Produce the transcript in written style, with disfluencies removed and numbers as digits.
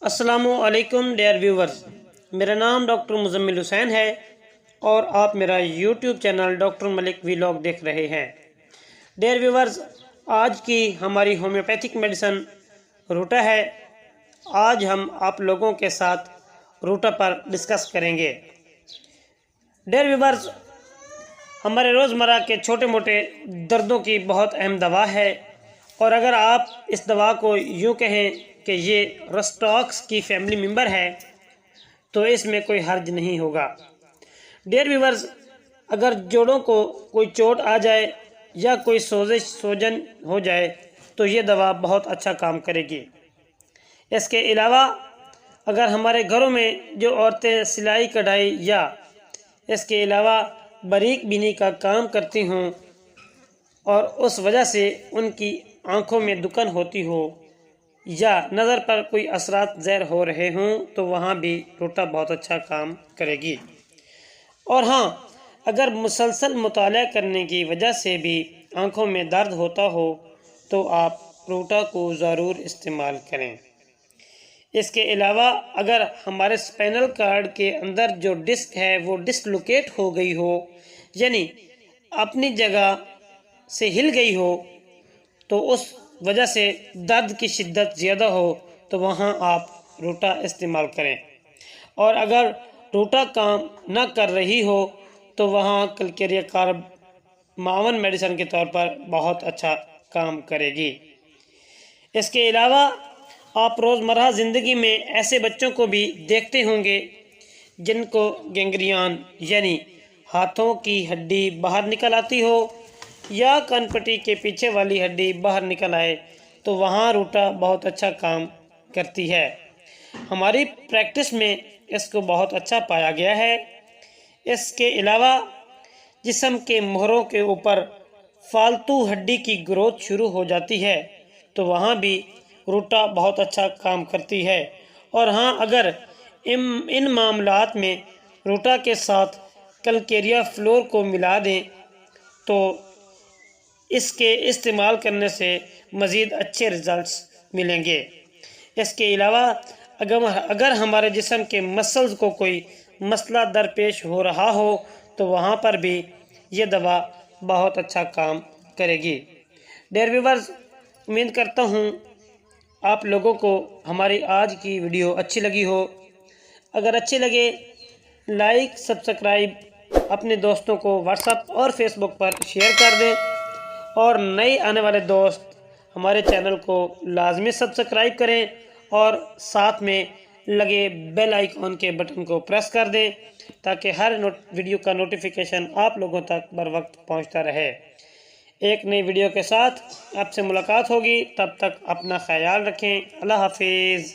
السلام علیکم dear viewers, میرا نام ڈاکٹر مزمل حسین ہے اور آپ میرا یوٹیوب چینل ڈاکٹر ملک ویلاگ دیکھ رہے ہیں۔ ڈیئر ویورز، آج کی ہماری ہومیوپیتھک میڈیسن روٹا ہے۔ آج ہم آپ لوگوں کے ساتھ روٹا پر ڈسکس کریں گے۔ ڈیئر ویورز، ہمارے روزمرہ کے چھوٹے موٹے دردوں کی بہت اہم دوا ہے، اور اگر آپ اس دوا کو یوں کہیں کہ یہ رسٹاکس کی فیملی ممبر ہے تو اس میں کوئی حرج نہیں ہوگا۔ ڈیئر ویورز، اگر جوڑوں کو کوئی چوٹ آ جائے یا کوئی سوجن ہو جائے تو یہ دوا بہت اچھا کام کرے گی۔ اس کے علاوہ اگر ہمارے گھروں میں جو عورتیں سلائی کڑھائی یا اس کے علاوہ باریک بینی کا کام کرتی ہوں اور اس وجہ سے ان کی آنکھوں میں دکن ہوتی ہو یا نظر پر کوئی اثرات ظاہر ہو رہے ہوں تو وہاں بھی روٹا بہت اچھا کام کرے گی۔ اور ہاں، اگر مسلسل مطالعہ کرنے کی وجہ سے بھی آنکھوں میں درد ہوتا ہو تو آپ روٹا کو ضرور استعمال کریں۔ اس کے علاوہ اگر ہمارے اسپائنل کارڈ کے اندر جو ڈسک ہے وہ ڈسلوکیٹ ہو گئی ہو، یعنی اپنی جگہ سے ہل گئی ہو، تو اس وجہ سے درد کی شدت زیادہ ہو تو وہاں آپ روٹا استعمال کریں۔ اور اگر روٹا کام نہ کر رہی ہو تو وہاں کلکیریا کارب معاون میڈیسن کے طور پر بہت اچھا کام کرے گی۔ اس کے علاوہ آپ روزمرہ زندگی میں ایسے بچوں کو بھی دیکھتے ہوں گے جن کو گینگریان یعنی ہاتھوں کی ہڈی باہر نکل آتی ہو یا کان پٹی کے پیچھے والی ہڈی باہر نکل آئے تو وہاں روٹا بہت اچھا کام کرتی ہے۔ ہماری پریکٹس میں اس کو بہت اچھا پایا گیا ہے۔ اس کے علاوہ جسم کے موہروں کے اوپر فالتو ہڈی کی گروتھ شروع ہو جاتی ہے تو وہاں بھی روٹا بہت اچھا کام کرتی ہے۔ اور ہاں، اگر ان معاملات میں روٹا کے ساتھ کلکیریا فلور کو ملا دیں تو اس کے استعمال کرنے سے مزید اچھے رزلٹس ملیں گے۔ اس کے علاوہ اگر ہمارے جسم کے مسلز کو کوئی مسئلہ درپیش ہو رہا ہو تو وہاں پر بھی یہ دوا بہت اچھا کام کرے گی۔ ڈیئر ویورز، امید کرتا ہوں آپ لوگوں کو ہماری آج کی ویڈیو اچھی لگی ہو۔ اگر اچھی لگے لائک سبسکرائب اپنے دوستوں کو واٹس ایپ اور فیس بک پر شیئر کر دیں، اور نئے آنے والے دوست ہمارے چینل کو لازمی سبسکرائب کریں اور ساتھ میں لگے بیل آئیکن کے بٹن کو پریس کر دیں تاکہ ہر ویڈیو کا نوٹیفیکیشن آپ لوگوں تک بر وقت پہنچتا رہے۔ ایک نئی ویڈیو کے ساتھ آپ سے ملاقات ہوگی، تب تک اپنا خیال رکھیں۔ اللہ حافظ۔